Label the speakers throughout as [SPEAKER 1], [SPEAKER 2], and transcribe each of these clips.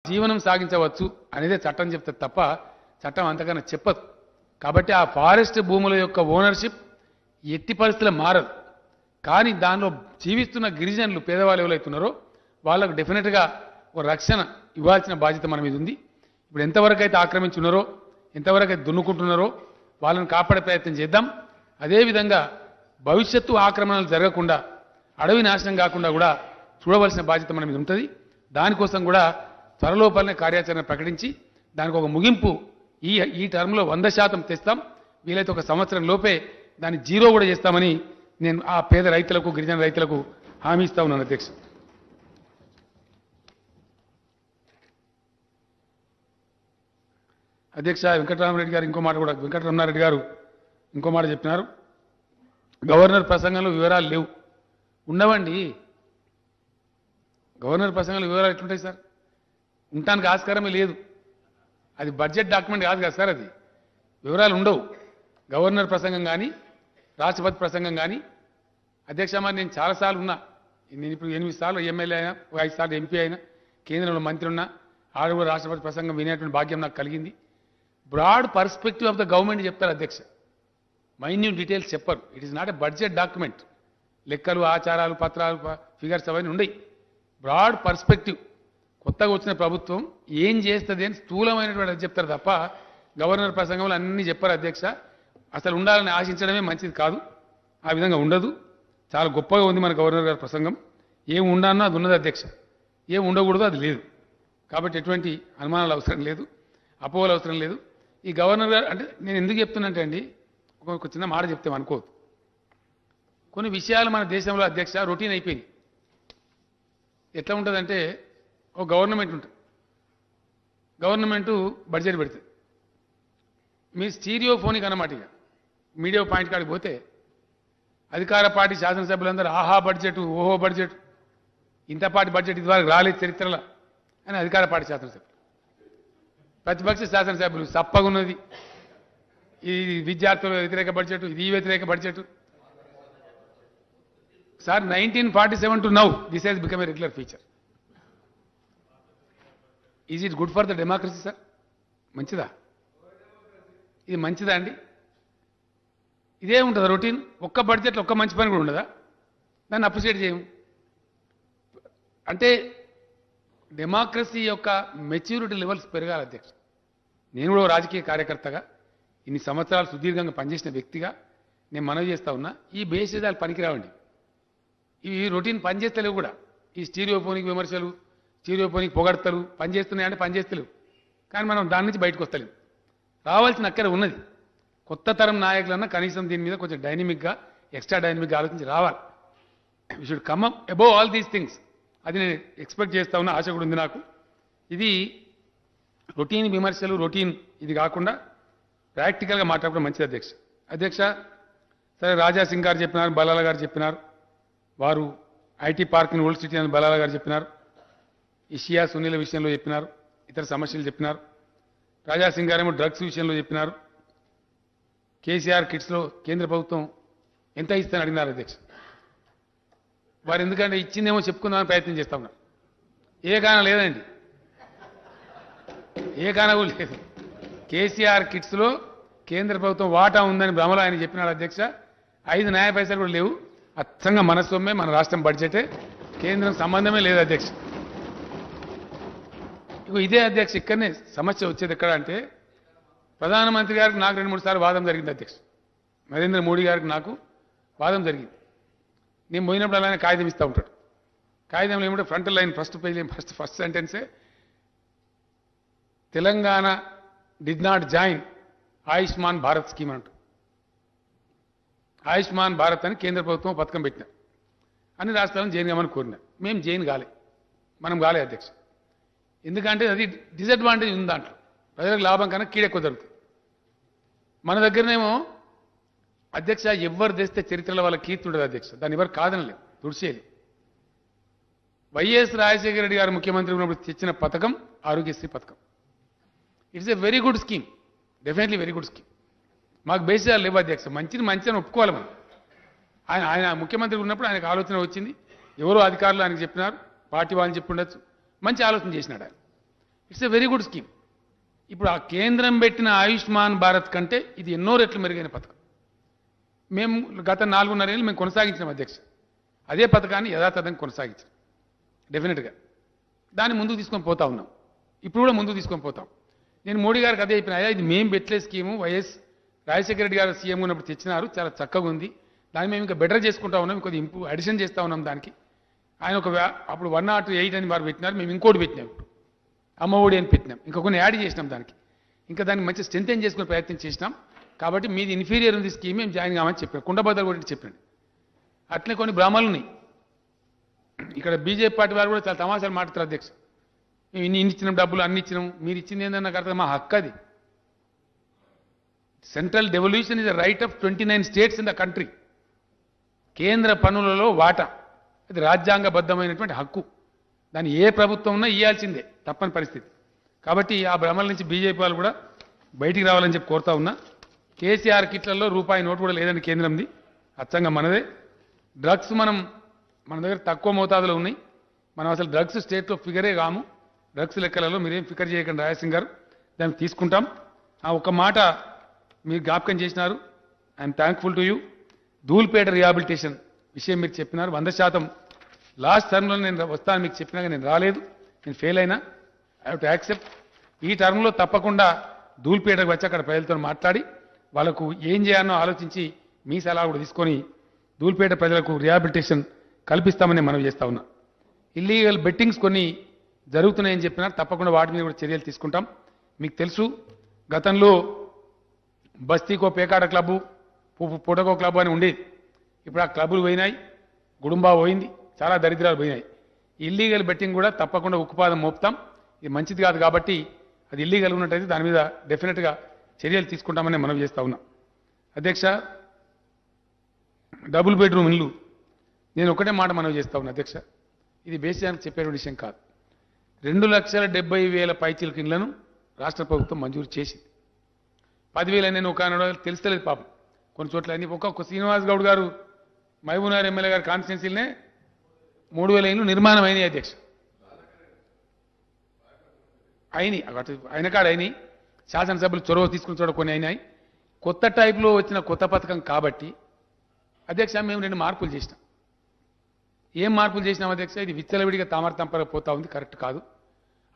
[SPEAKER 1] జీవనం సాగించవచ్చు అనేదే చట్టం చెప్తుంది తప్ప చట్టం అంతకన్నా చెప్పదు. కాబట్టి ఆ ఫారెస్ట్ భూముల యొక్క ఓనర్షిప్ ఎట్టి పరిస్థితుల్లో మారదు. కానీ దానిలో జీవిస్తున్న గిరిజనులు పేదవాళ్ళు ఎవరైతున్నారో వాళ్ళకు డెఫినెట్గా ఒక రక్షణ ఇవ్వాల్సిన బాధ్యత మన మీద ఉంది. ఇప్పుడు ఎంతవరకు అయితే ఆక్రమించున్నారో ఎంతవరకు అయితే దున్నుకుంటున్నారో వాళ్ళని కాపాడే ప్రయత్నం చేద్దాం. అదేవిధంగా భవిష్యత్తు ఆక్రమణలు జరగకుండా అడవి నాశనం కాకుండా కూడా చూడవలసిన బాధ్యత మన మీద ఉంటుంది. దానికోసం కూడా త్వరలోపలనే కార్యాచరణ ప్రకటించి దానికి ఒక ముగింపు ఈ టర్మ్లో 100% తెస్తాం. వీలైతే ఒక సంవత్సరం లోపే దాన్ని జీరో కూడా చేస్తామని నేను ఆ పేద రైతులకు గిరిజన రైతులకు హామీ ఇస్తా ఉన్నాను. అధ్యక్ష, వెంకటరామరెడ్డి గారు ఇంకో మాట కూడా వెంకటరమణారెడ్డి గారు ఇంకో మాట చెప్పినారు. గవర్నర్ ప్రసంగంలో వివరాలు లేవు. ఉండవండి. గవర్నర్ ప్రసంగంలో వివరాలు ఎట్లుంటాయి సార్? ఉండటానికి ఆస్కారమే లేదు. అది బడ్జెట్ డాక్యుమెంట్ కాదు కదా సార్. అది వివరాలు ఉండవు. గవర్నర్ ప్రసంగం కానీ రాష్ట్రపతి ప్రసంగం కానీ అధ్యక్ష, మరి నేను చాలాసార్లు ఉన్నా. నేను ఇప్పుడు 8 సార్లు ఎమ్మెల్యే అయినా, 5 సార్లు ఎంపీ అయినా, కేంద్రంలో మంత్రి ఉన్నా, ఆడ కూడా రాష్ట్రపతి ప్రసంగం వినేటువంటి భాగ్యం నాకు కలిగింది. Broad perspective of the government చెప్తారు అధ్యక్ష, మైన్యూట్ డీటెయిల్స్ చెప్పరు. It is not a budget document. లెక్కలు, ఆచారాలు, పత్రాలు, ఫిగర్స్ అవన్నీ ఉండయి. Broad perspective. కొత్తగా వచ్చిన ప్రభుత్వం ఏం చేస్తుంది అని స్థూలమైనటువంటి అది చెప్తారు తప్ప గవర్నర్ ప్రసంగంలో అన్నీ చెప్పారు అధ్యక్ష. అసలు ఉండాలని ఆశించడమే మంచిది కాదు. ఆ విధంగా ఉండదు. చాలా గొప్పగా ఉంది మన గవర్నర్ గారి ప్రసంగం. ఏం ఉండాలన్నా అది ఉన్నది అధ్యక్ష, ఏం ఉండకూడదు అది లేదు. కాబట్టి ఎటువంటి అనుమానాలు అవసరం లేదు, అపోహలు అవసరం లేదు. ఈ గవర్నర్ గారు అంటే నేను ఎందుకు చెప్తున్నంటే అండి, ఒక చిన్న మాట చెప్తే అనుకోవద్దు. కొన్ని విషయాలు మన దేశంలో అధ్యక్ష రొటీన్ అయిపోయింది. ఎట్లా ఉంటుందంటే, ఒక గవర్నమెంట్ ఉంటుంది. గవర్నమెంటు బడ్జెట్ పెడుతుంది. మీ స్టీరియోఫోనిక్ అన్నమాట. ఇక మీడియా పాయింట్ కాడికి పోతే అధికార పార్టీ శాసనసభ్యులందరూ ఆహా బడ్జెట్, ఓహో బడ్జెట్, ఇంతపాటి బడ్జెట్ ఇదివరకు రాలేదు చరిత్రలో అని అధికార పార్టీ శాసనసభ్యులు. ప్రతిపక్ష శాసనసభ్యులు సప్పగున్నది, ఈ విద్యార్థుల వ్యతిరేక బడ్జెట్, ఇది వ్యతిరేక budget. Sir 1947 to now this has become a regular feature. Is it good for the democracy, sir? మంచిదా? ఇది మంచిదా అండి? ఇదే ఉంటుందా రొటీన్? ఒక్క బడ్జెట్లో ఒక్క మంచి పని కూడా ఉండదా? దాన్ని అప్రిషియేట్ చేయము. అంటే డెమోక్రసీ యొక్క మెచ్యూరిటీ లెవెల్స్ పెరగాలి అధ్యక్ష. నేను కూడా రాజకీయ కార్యకర్తగా ఇన్ని సంవత్సరాలు సుదీర్ఘంగా పనిచేసిన వ్యక్తిగా నేను మనవి చేస్తా ఉన్నా, ఈ బేసిజాలు పనికిరావండి. ఇవి రొటీన్ పనిచేస్తలేవు కూడా. ఈ స్టీరియోఫోనిక్ విమర్శలు, స్టీరియోఫోనిక్ పొగడ్తలు పనిచేస్తున్నాయంటే పనిచేస్తలేవు. కానీ మనం దాని నుంచి బయటకు వస్తలేము. రావాల్సిన అక్కర ఉన్నది. కొత్త తరం నాయకులన్నా కనీసం దీని మీద కొంచెం డైనమిక్గా, ఎక్స్ట్రా డైనమిక్గా ఆలోచించి రావాలి. We should come up above all these things. అది నేను ఎక్స్పెక్ట్ చేస్తా ఉన్నా, ఆశ కూడా ఉంది నాకు. ఇది రొటీన్ విమర్శలు, రొటీన్ ఇది కాకుండా ప్రాక్టికల్గా మాట్లాడడం మంచిది అధ్యక్ష. అధ్యక్ష, సరే రాజా సింగ్ గారు చెప్పినారు, బలాల గారు చెప్పినారు, వారు ఐటీ పార్క్ని ఓల్డ్ సిటీ అని బలాల గారు చెప్పినారు, ఇషియా సునీల విషయంలో చెప్పినారు, ఇతర సమస్యలు చెప్పినారు. రాజా సింగ్ గారేమో డ్రగ్స్ విషయంలో చెప్పినారు. కేసీఆర్ కిట్స్లో కేంద్ర ప్రభుత్వం ఎంత ఇస్తానని అడిగినారు అధ్యక్ష. వారు ఎందుకంటే ఇచ్చిందేమో చెప్పుకుందామని ప్రయత్నం చేస్తా ఉన్నారు. ఏ కారణం లేదండి, ఏ కారణం కూడా లేదు. కేసీఆర్ కిట్స్లో కేంద్ర ప్రభుత్వం వాటా ఉందని భ్రమలో ఆయన చెప్పినాడు అధ్యక్ష. 5 న్యాయ పైసలు కూడా లేవు. అచ్చంగా మన సొమ్మే, మన రాష్ట్రం బడ్జెటే, కేంద్రం సంబంధమే లేదు అధ్యక్ష. ఇదే అధ్యక్ష ఇక్కడనే సమస్య వచ్చేది. ఎక్కడ అంటే, ప్రధానమంత్రి గారికి నాకు 2-3 సార్లు వాదం జరిగింది అధ్యక్ష. నరేంద్ర మోడీ గారికి నాకు వాదం జరిగింది. నేను పోయినప్పుడు అలానే కాగితం ఇస్తూ ఉంటాడు. కాగితంలో ఏమిటో front line first page first సెంటెన్సే, Telangana did not join Ayushman Bharat scheme అంటూ. ఆయుష్మాన్ భారత్ అని కేంద్ర ప్రభుత్వం పథకం పెట్టినా అన్ని రాష్ట్రాలను జైన్ కామని కోరినా. మేము జైన్ కాలే, మనం కాలే అధ్యక్ష. ఎందుకంటే అది డిసడ్వాంటేజ్ ఉంది దాంట్లో. ప్రజలకు లాభం కన్నా కీడెక్కువ జరుగుతుంది. మన దగ్గరనేమో అధ్యక్ష ఎవరు తెస్తే చరిత్రలో వాళ్ళ కీర్తి ఉండదు అధ్యక్ష. దాన్ని ఎవరు కాదనలేదు, తుడిచేయలేదు. వైఎస్ రాజశేఖర రెడ్డి గారు ముఖ్యమంత్రి ఉన్నప్పుడు తెచ్చిన పథకం ఆరోగ్యశ్రీ పథకం. It's a very good scheme, definitely very good scheme. మాకు బేసిసాలు లేవు అధ్యక్ష. మంచిని ఒప్పుకోవాలి మనం. ఆయన ముఖ్యమంత్రి ఉన్నప్పుడు ఆయనకు ఆలోచన వచ్చింది. ఎవరో అధికారులు ఆయనకు చెప్పినారు, పార్టీ వాళ్ళని చెప్పి ఉండొచ్చు, మంచి ఆలోచన చేసినాడు ఆయన. It's a very good scheme. ఇప్పుడు ఆ కేంద్రం పెట్టిన ఆయుష్మాన్ భారత్ కంటే ఇది ఎన్నో రెట్లు మెరుగైన పథకం. మేము గత 4.5 ఏళ్ళు మేము కొనసాగించినాం అధ్యక్ష. అదే పథకాన్ని యథాతథంగా కొనసాగించాం. డెఫినెట్గా దాన్ని ముందుకు తీసుకొని పోతా ఉన్నాం. ఇప్పుడు కూడా ముందుకు తీసుకొని పోతాం. నేను మోడీ గారికి అదే చెప్పిన, అయ్యా ఇది మేము పెట్టలే స్కీము, వైఎస్ రాజశేఖర రెడ్డి గారు సీఎం ఉన్నప్పుడు తెచ్చినారు, చాలా చక్కగా ఉంది, దాన్ని మేము ఇంకా బెటర్ చేసుకుంటా ఉన్నాం, ఇంకొద్ది అడిషన్ చేస్తూ ఉన్నాం దానికి. ఆయన అప్పుడు 108 అని వారు పెట్టినారు, మేము ఇంకోటి పెట్టినాం, ఇప్పుడు అమ్మ ఒడి అని పెట్టినాం, ఇంకా కొన్ని యాడ్ చేసినాం దానికి, ఇంకా దాన్ని మంచి స్ట్రెంథెన్ చేసుకునే ప్రయత్నం చేసినాం. కాబట్టి మీది ఇన్ఫీరియర్ ఉంది స్కీమ్, మేము జాయిన్ కామని చెప్పాను, కుండబద్దలు కూడా చెప్పండి. అట్లే కొన్ని భ్రమలు ఉన్నాయి. ఇక్కడ బీజేపీ పార్టీ వారు కూడా చాలా తమాషాలు మాట్లాడతారు అధ్యక్ష. మేము ఇన్ని ఇచ్చినాం, డబ్బులు అన్ని ఇచ్చినాం, మీరు ఇచ్చింది ఏంటని నాకు అర్థం, మా హక్కు అది. Central devolution is the right of 29 states in the country. కేంద్ర పన్నులలో వాటా అది రాజ్యాంగబద్ధమైనటువంటి హక్కు, దాన్ని ఏ ప్రభుత్వం ఉన్నా ఇవ్వాల్సిందే, తప్పని పరిస్థితి. కాబట్టి ఆ భ్రమల నుంచి బీజేపీ వాళ్ళు కూడా బయటికి రావాలని చెప్పి కోరుతా ఉన్నా. కేసీఆర్ కిట్లలో రూపాయి నోటు కూడా లేదని కేంద్రంది, అచ్చంగా మనదే. డ్రగ్స్ మన దగ్గర తక్కువ మోతాదులో ఉన్నాయి, మనం అసలు డ్రగ్స్ స్టేట్లో ఫిగరే కాము. డ్రగ్స్ లెక్కలలో మీరేం ఫికర్ చేయకండి రాయసింగ్ గారు, దాన్ని తీసుకుంటాం. ఆ ఒక్క మాట మీరు జ్ఞాపకం చేసినారు, I'm thankful to you. Dhoolpet rehabilitation విషయం మీరు చెప్పినారు, 100%. లాస్ట్ టర్మ్లో నేను వస్తాను మీకు చెప్పినాక నేను రాలేదు, నేను ఫెయిల్ అయినా. I have to accept. ఈ టర్మ్లో తప్పకుండా ధూల్పేటకు వచ్చి అక్కడ ప్రజలతో మాట్లాడి వాళ్ళకు ఏం చేయాలో ఆలోచించి మీ సలహా కూడా తీసుకొని ధూల్పేట ప్రజలకు రిహాబిలిటేషన్ కల్పిస్తామని మనం చేస్తా ఉన్నా. ఇల్లీగల్ బెట్టింగ్స్ కొన్ని జరుగుతున్నాయని చెప్పినారు, తప్పకుండా వాటి మీద కూడా చర్యలు తీసుకుంటాం. మీకు తెలుసు గతంలో బస్తీకో పేకాట క్లబ్బు, పుటకో క్లబ్ అని ఉండేది. ఇప్పుడు ఆ క్లబ్బులు పోయినాయి, గుడుంబా పోయింది, చాలా దరిద్రాలు పోయినాయి. ఇల్లీగల్ బెట్టింగ్ కూడా తప్పకుండా ఉక్కుపాదం మోపుతాం. ఇది మంచిది కాదు కాబట్టి అది ఇల్లీగల్ ఉన్నట్టయితే దాని మీద డెఫినెట్గా చర్యలు తీసుకుంటామని మనం చేస్తా ఉన్నాం. అధ్యక్ష, డబుల్ బెడ్రూమ్ ఇల్లు నేను ఒకటే మాట మనం చేస్తా ఉన్నా అధ్యక్ష, ఇది బేసిక్ చెప్పే విషయం కాదు. 2,70,000 పైచీలక ఇళ్లను రాష్ట్ర ప్రభుత్వం మంజూరు చేసింది. 10,000 నేను ఒక తెలుస్తలేదు పాపం కొన్ని చోట్ల. ఒక్కొక్క శ్రీనివాస్ గౌడ్ గారు మహబూబ్నగర్ ఎమ్మెల్యే గారు కాన్స్టిట్యున్సీలనే 3,000 ఇళ్ళు నిర్మాణం అయినాయి అధ్యక్ష. అయినాయి, అటు అయిన కాడ అయినాయి. శాసనసభ్యులు చొరవ తీసుకుని చోట కొన్ని అయినాయి. కొత్త టైప్లో వచ్చిన కొత్త పథకం కాబట్టి అధ్యక్ష మేము 2 మార్పులు చేసినాం. ఏం మార్పులు చేసినాం అధ్యక్ష? ఇది విచ్చలవిడిగా తామరతంపర పోతా ఉంది, కరెక్ట్ కాదు.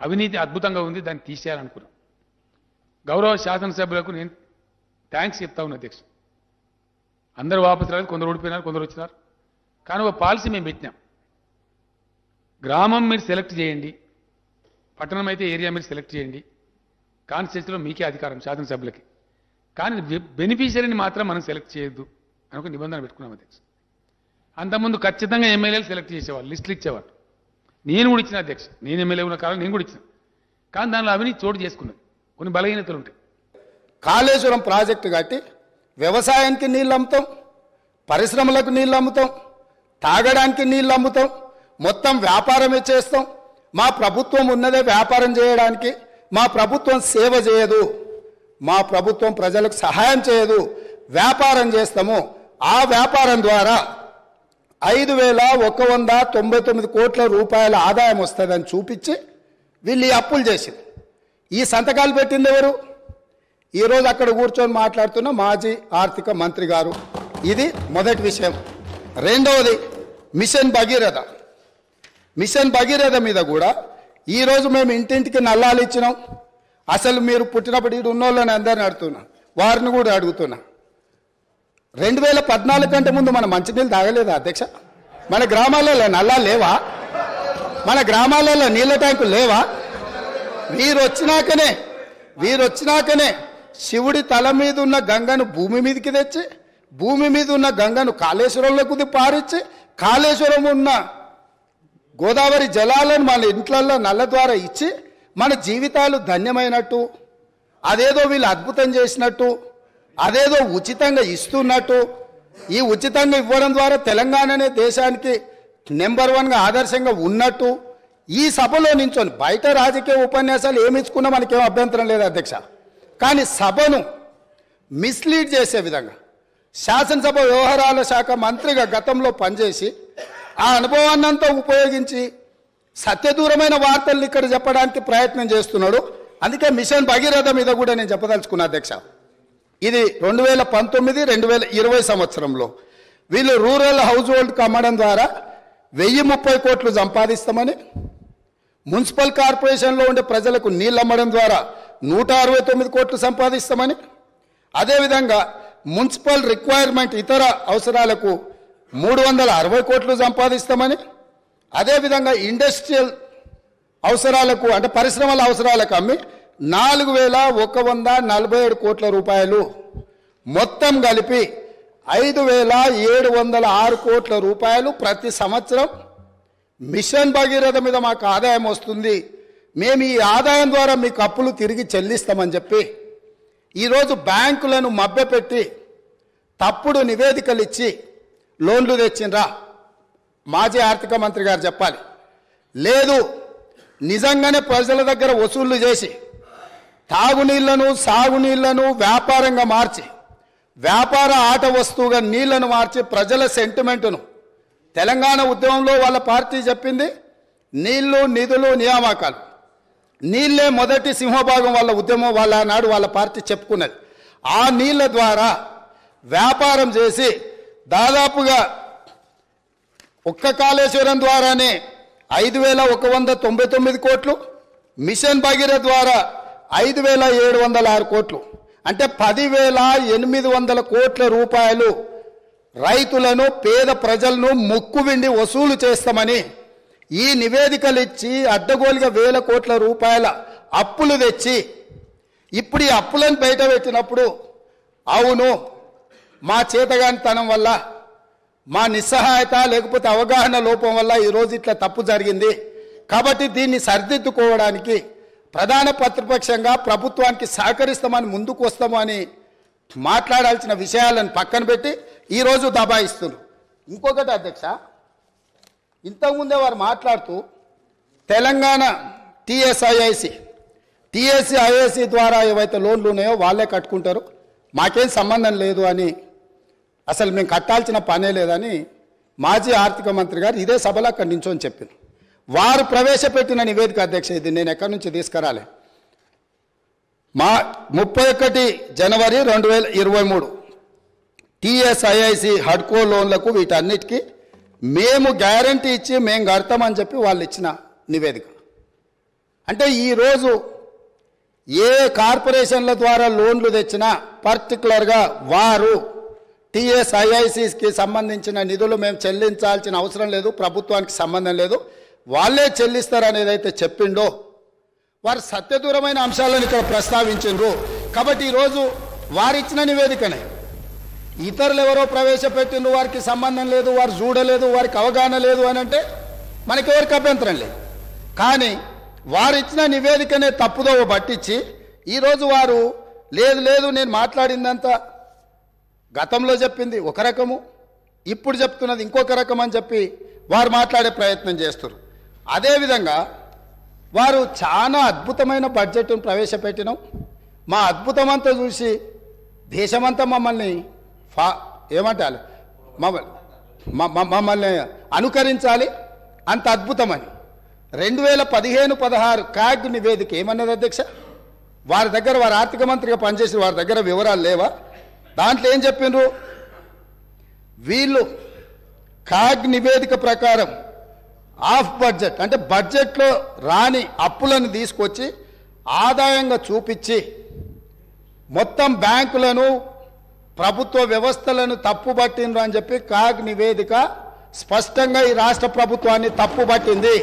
[SPEAKER 1] అవినీతి అద్భుతంగా ఉంది, దాన్ని తీసేయాలనుకున్నాం. గౌరవ శాసనసభ్యులకు నేను థ్యాంక్స్ చెప్తా ఉన్నా అధ్యక్ష. అందరూ వాపసు రాలేదు, కొందరు ఓడిపోయినారు, కొందరు వచ్చినారు. కానీ ఒక పాలసీ మేము పెట్టినాం, గ్రామం మీరు సెలెక్ట్ చేయండి, పట్టణం అయితే ఏరియా మీరు సెలెక్ట్ చేయండి, కాన్స్టిట్యూన్సీలో మీకే అధికారం శాసనసభ్యులకి, కానీ బెనిఫిషియరీని మాత్రం మనం సెలెక్ట్ చేయొద్దు అని ఒక నిబంధన పెట్టుకున్నాం అధ్యక్ష. అంతకుముందు ఖచ్చితంగా ఎమ్మెల్యేలు సెలెక్ట్ చేసేవాళ్ళు, లిస్టులు ఇచ్చేవాళ్ళు. నేను కూడా ఇచ్చిన అధ్యక్ష, నేను ఎమ్మెల్యే ఉన్న కాలం నేను కూడా ఇచ్చిన. కానీ దానిలో అవినీతి చోటు చేసుకున్నది, కొన్ని బలహీనతలు ఉంటాయి.
[SPEAKER 2] కాళేశ్వరం ప్రాజెక్టు కట్టి వ్యవసాయానికి నీళ్ళు అమ్ముతాం, పరిశ్రమలకు నీళ్ళు అమ్ముతాం, తాగడానికి నీళ్ళు అమ్ముతాం, మొత్తం వ్యాపారమే చేస్తాం. మా ప్రభుత్వం ఉన్నదే వ్యాపారం చేయడానికి. మా ప్రభుత్వం సేవ చేయదు, మా ప్రభుత్వం ప్రజలకు సహాయం చేయదు, వ్యాపారం చేస్తాము. ఆ వ్యాపారం ద్వారా 5,199 కోట్ల రూపాయల ఆదాయం వస్తుందని చూపించి వీళ్ళు ఈ అప్పులు చేసింది. ఈ సంతకాలు పెట్టింది ఎవరు? ఈరోజు అక్కడ కూర్చొని మాట్లాడుతున్న మాజీ ఆర్థిక మంత్రి గారు. ఇది మొదటి విషయం. రెండవది మిషన్ భగీరథ. మిషన్ భగీరథ మీద కూడా ఈరోజు మేము ఇంటింటికి నల్లాలు ఇచ్చినాం. అసలు మీరు పుట్టినప్పుడు ఇటు ఉన్నోళ్ళని అందరిని అడుగుతున్నా, వారిని కూడా అడుగుతున్నా, 2014 కంటే ముందు మనం మంచినీళ్ళు తాగలేదా అధ్యక్ష? మన గ్రామాలలో నల్లాలు లేవా? మన గ్రామాలలో నీళ్ళ ట్యాంకులు లేవా? వీరు వచ్చినాకనే శివుడి తల మీద ఉన్న గంగను భూమి మీదకి తెచ్చి, భూమి మీద ఉన్న గంగను కాళేశ్వరంలోకి పారించి, కాళేశ్వరం ఉన్న గోదావరి జలాలను మన ఇంట్లల్లో నల్ల ద్వారా ఇచ్చి మన జీవితాలు ధన్యమైనట్టు, అదేదో వీళ్ళు అద్భుతం చేసినట్టు, అదేదో ఉచితంగా ఇస్తున్నట్టు, ఈ ఉచితంగా ఇవ్వడం ద్వారా తెలంగాణనే దేశానికి నెంబర్ 1గా ఆదర్శంగా ఉన్నట్టు ఈ సభలో నించొని, బయట రాజకీయ ఉపన్యాసాలు ఏమి ఇచ్చుకున్నా మనకేం అభ్యంతరం లేదు అధ్యక్ష, కానీ సభను మిస్లీడ్ చేసే విధంగా శాసనసభ వ్యవహారాల శాఖ మంత్రిగా గతంలో పనిచేసి ఆ అనుభవాన్నంతా ఉపయోగించి సత్యదూరమైన వార్తల్ని ఇక్కడ చెప్పడానికి ప్రయత్నం చేస్తున్నాడు. అందుకే మిషన్ భగీరథ మీద కూడా నేను చెప్పదలుచుకున్నా అధ్యక్ష. ఇది 2019, 2020 సంవత్సరంలో వీళ్ళు రూరల్ హౌస్ హోల్డ్కి అమ్మడం ద్వారా 1030 కోట్లు సంపాదిస్తామని, మున్సిపల్ కార్పొరేషన్లో ఉండే ప్రజలకు నీళ్ళు అమ్మడం ద్వారా 169 కోట్లు సంపాదిస్తామని, అదేవిధంగా మున్సిపల్ రిక్వైర్మెంట్ ఇతర అవసరాలకు 360 కోట్లు సంపాదిస్తామని, అదేవిధంగా ఇండస్ట్రియల్ అవసరాలకు అంటే పరిశ్రమల అవసరాలకు అమ్మి 4147 కోట్ల రూపాయలు, మొత్తం కలిపి 5706 కోట్ల రూపాయలు ప్రతి సంవత్సరం మిషన్ భగీరథ మీద మాకు ఆదాయం వస్తుంది, మేము ఈ ఆదాయం ద్వారా మీకు అప్పులు తిరిగి చెల్లిస్తామని చెప్పి ఈరోజు బ్యాంకులను మభ్యపెట్టి తప్పుడు నివేదికలు ఇచ్చి లోన్లు తెచ్చిండ్రా? మాజీ ఆర్థిక మంత్రి గారు చెప్పాలి. లేదు, నిజంగానే ప్రజల దగ్గర వసూళ్లు చేసి తాగునీళ్లను సాగునీళ్లను వ్యాపారంగా మార్చి వ్యాపార ఆట వస్తువుగా నీళ్లను మార్చి ప్రజల సెంటిమెంటును, తెలంగాణ ఉద్యమంలో వాళ్ళ పార్టీ చెప్పింది నీళ్లు నిధులు నియామకాలు, నీళ్లే మొదటి సింహభాగం వాళ్ళ ఉద్యమం, వాళ్ళ నాడు వాళ్ళ పార్టీ చెప్పుకున్నది. ఆ నీళ్ల ద్వారా వ్యాపారం చేసి దాదాపుగా ఒక్క కాళేశ్వరం ద్వారానే 5199 కోట్లు, మిషన్ భగీరథ ద్వారా 5706 కోట్లు, అంటే 10,800 కోట్ల రూపాయలు రైతులను పేద ప్రజలను ముక్కువిండి వసూలు చేస్తామని ఈ నివేదికలు ఇచ్చి అడ్డగోలుగా 1000 కోట్ల రూపాయల అప్పులు తెచ్చి ఇప్పుడు ఈ అప్పులను బయట పెట్టినప్పుడు అవును మా చేతగానితనం వల్ల, మా నిస్సహాయత లేకపోతే అవగాహన లోపం వల్ల ఈరోజు ఇట్లా తప్పు జరిగింది, కాబట్టి దీన్ని సరిదిద్దుకోవడానికి ప్రధాన ప్రతిపక్షంగా ప్రభుత్వానికి సహకరిస్తామని ముందుకు వస్తాము అని మాట్లాడాల్సిన విషయాలను పక్కన పెట్టి ఈరోజు దబాయిస్తున్నారు. ఇంకొకటి అధ్యక్ష, ఇంతకుముందే వారు మాట్లాడుతూ తెలంగాణ టీఎస్ఐఐసి ద్వారా ఏవైతే లోన్లు ఉన్నాయో వాళ్ళే కట్టుకుంటారు, మాకేం సంబంధం లేదు అని, అసలు మేము కట్టాల్సిన పనే లేదని మాజీ ఆర్థిక మంత్రి గారు ఇదే సభలో అక్కడి నుంచోని చెప్పారు. వారు ప్రవేశపెట్టిన నివేదిక అధ్యక్ష, ఇది నేను ఎక్కడి నుంచి తీసుకురాలే, 31 జనవరి 2023 టీఎస్ఐఐసి హడ్కో లోన్లకు వీటన్నిటికీ మేము గ్యారంటీ ఇచ్చి మేము కడతామని చెప్పి వాళ్ళు ఇచ్చిన నివేదిక. అంటే ఈరోజు ఏ కార్పొరేషన్ల ద్వారా లోన్లు తెచ్చినా పర్టికులర్గా వారు టీఎస్ఐఐసికి సంబంధించిన నిధులు మేము చెల్లించాల్సిన అవసరం లేదు, ప్రభుత్వానికి సంబంధం లేదు, వాళ్ళే చెల్లిస్తారు అనేది అయితే చెప్పిండో వారు సత్యదూరమైన అంశాలను ఇక్కడ ప్రస్తావించారు. కాబట్టి ఈరోజు వారిచ్చిన నివేదికనే ఇతరులు ఎవరో ప్రవేశపెట్టిండ్రు, వారికి సంబంధం లేదు, వారు చూడలేదు, వారికి అవగాహన లేదు అని అంటే మనకెవరికి అభ్యంతరం లేదు. కానీ వారిచ్చిన నివేదికనే తప్పుదోవ పట్టించి ఈరోజు వారు లేదు నేను మాట్లాడిందంతా గతంలో చెప్పింది ఒక రకము, ఇప్పుడు చెప్తున్నది ఇంకొక రకం అని చెప్పి వారు మాట్లాడే ప్రయత్నం చేస్తారు. అదేవిధంగా వారు చాలా అద్భుతమైన బడ్జెట్ను ప్రవేశపెట్టినాం, మా అద్భుతమంతా చూసి దేశమంతా మమ్మల్ని ఏమంటారు మమ్మల్ని అనుకరించాలి, అంత అద్భుతమని 2015-16 క్యాగ్ నివేదిక ఏమన్నది అధ్యక్ష? వారి దగ్గర వారు ఆర్థిక మంత్రిగా పనిచేసిన వారి దగ్గర వివరాలు లేవా? దాంట్లో ఏం చెప్పిండ్రు? వీళ్ళు క్యాగ్ నివేదిక ప్రకారం ఆఫ్ బడ్జెట్ అంటే బడ్జెట్లో రాని అప్పులను తీసుకొచ్చి ఆదాయంగా చూపించి మొత్తం బ్యాంకులను ప్రభుత్వ వ్యవస్థలను తప్పుపట్టిండ్రు అని చెప్పి క్యాగ్ నివేదిక స్పష్టంగా ఈ రాష్ట్ర ప్రభుత్వాన్ని తప్పుపట్టింది.